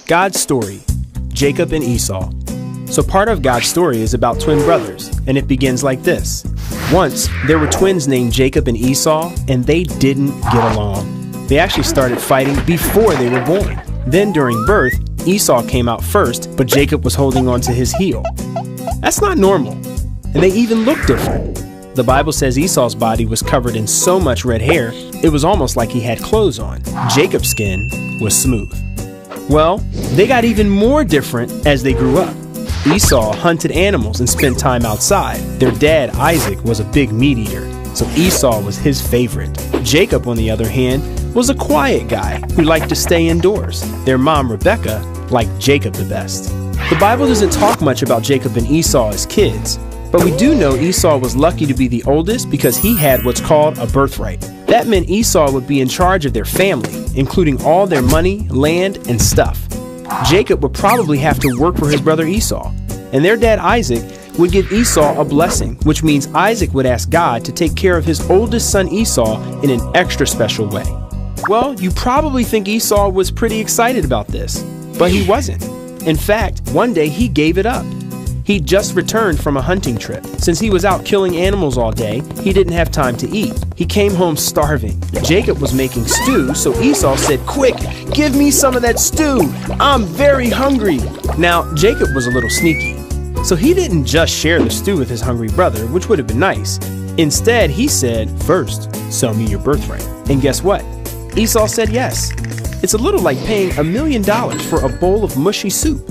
God's story, Jacob and Esau. So part of God's story is about twin brothers, and it begins like this. Once, there were twins named Jacob and Esau, and they didn't get along. They actually started fighting before they were born. Then during birth, Esau came out first, but Jacob was holding on to his heel. That's not normal, and they even look different. The Bible says Esau's body was covered in so much red hair, it was almost like he had clothes on. Jacob's skin was smooth. Well, they got even more different as they grew up. Esau hunted animals and spent time outside. Their dad, Isaac, was a big meat eater, so Esau was his favorite. Jacob, on the other hand, was a quiet guy who liked to stay indoors. Their mom, Rebecca, liked Jacob the best. The Bible doesn't talk much about Jacob and Esau as kids, but we do know Esau was lucky to be the oldest because he had what's called a birthright. That meant Esau would be in charge of their family, including all their money, land, and stuff. Jacob would probably have to work for his brother Esau, and their dad Isaac would give Esau a blessing, which means Isaac would ask God to take care of his oldest son Esau in an extra special way. Well, you probably think Esau was pretty excited about this, but he wasn't. In fact, one day he gave it up. He'd just returned from a hunting trip. Since he was out killing animals all day, he didn't have time to eat. He came home starving. Jacob was making stew, so Esau said, "Quick, give me some of that stew. I'm very hungry." Now, Jacob was a little sneaky, so he didn't just share the stew with his hungry brother, which would have been nice. Instead, he said, "First, sell me your birthright." And guess what? Esau said yes. It's a little like paying $1 million for a bowl of mushy soup.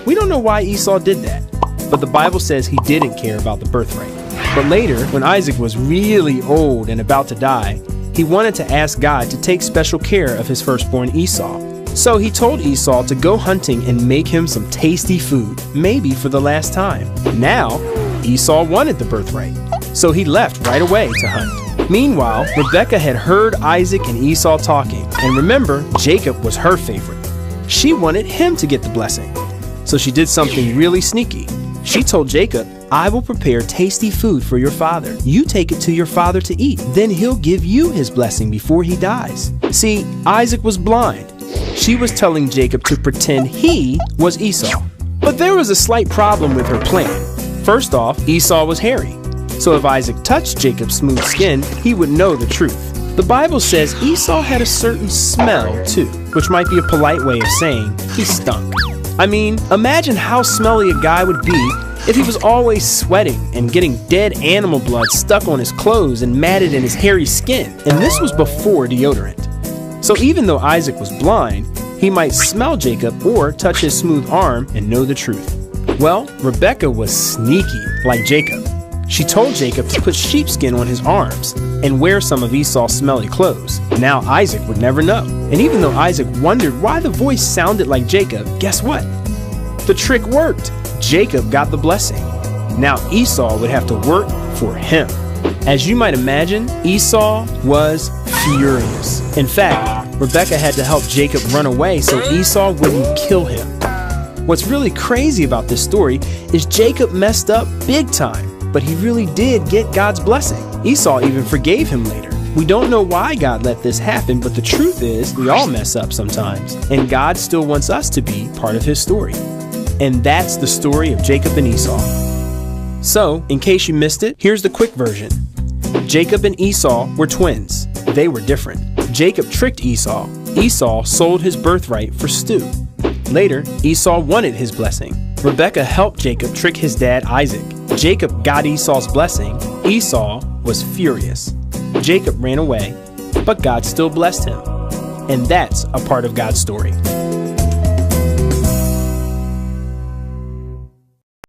We don't know why Esau did that, but the Bible says he didn't care about the birthright. But later, when Isaac was really old and about to die, he wanted to ask God to take special care of his firstborn Esau. So he told Esau to go hunting and make him some tasty food, maybe for the last time. Now, Esau wanted the birthright, so he left right away to hunt. Meanwhile, Rebecca had heard Isaac and Esau talking, and remember, Jacob was her favorite. She wanted him to get the blessing, so she did something really sneaky. She told Jacob, "I will prepare tasty food for your father. You take it to your father to eat. Then he'll give you his blessing before he dies." See, Isaac was blind. She was telling Jacob to pretend he was Esau. But there was a slight problem with her plan. First off, Esau was hairy. So if Isaac touched Jacob's smooth skin, he would know the truth. The Bible says Esau had a certain smell too, which might be a polite way of saying he stunk. I mean, imagine how smelly a guy would be if he was always sweating and getting dead animal blood stuck on his clothes and matted in his hairy skin. And this was before deodorant. So even though Isaac was blind, he might smell Jacob or touch his smooth arm and know the truth. Well, Rebecca was sneaky like Jacob. She told Jacob to put sheepskin on his arms and wear some of Esau's smelly clothes. Now Isaac would never know. And even though Isaac wondered why the voice sounded like Jacob, guess what? The trick worked. Jacob got the blessing. Now Esau would have to work for him. As you might imagine, Esau was furious. In fact, Rebecca had to help Jacob run away so Esau wouldn't kill him. What's really crazy about this story is Jacob messed up big time. But he really did get God's blessing. Esau even forgave him later. We don't know why God let this happen, but the truth is we all mess up sometimes, and God still wants us to be part of his story. And that's the story of Jacob and Esau. So, in case you missed it, here's the quick version. Jacob and Esau were twins. They were different. Jacob tricked Esau. Esau sold his birthright for stew. Later, Esau wanted his blessing. Rebecca helped Jacob trick his dad Isaac. Jacob got Esau's blessing. Esau was furious. Jacob ran away, but God still blessed him. And that's a part of God's story.